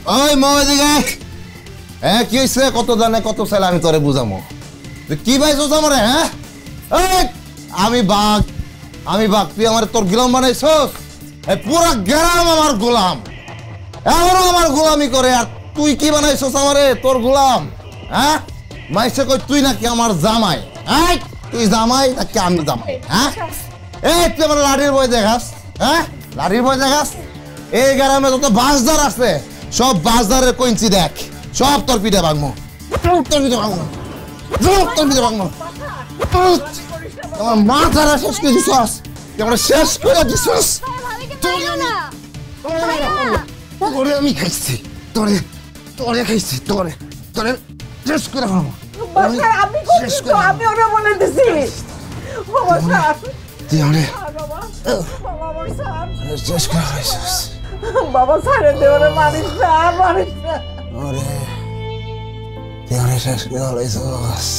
ওই মো এদিকে কি হয়েছে কত জানে কত ছেলে আমি তোরে বুঝামো তুই কি পাইছো আমারে হ্যাঁ আমি বাঘ তুই আমার তোর গোলাম বানাইছস পুরা গ্রাম আমার গোলাম এমনও আমার গোলামি করে আর তুই কি বানাইছস আমারে তোর গোলাম হ্যাঁ মাইসে কই তুই নাকি আমার জামাই হ্যাঁ তুই জামাই নাকি আমি জামাই হ্যাঁ তুই আমার লাঠির বই দেখাস হ্যাঁ লাঠির বই দেখাস এই গ্রামে যত বাসদার আছে সব বাসদারের কইঞ্চি দেখ সব তোর পিঠে ভাঙবো আমার মাথাটা শেষ করে দিছস শেষ করে দিছস তোরে আমি খাইছি তোরে খাইছি তোরে শেষ করে খাবো আমি ওরা বলে দিছি শেষ করে খাইছিস বাবা ছাড়ে দে ওরে মারিস না ওরে তুই শেষ করে খাইছিস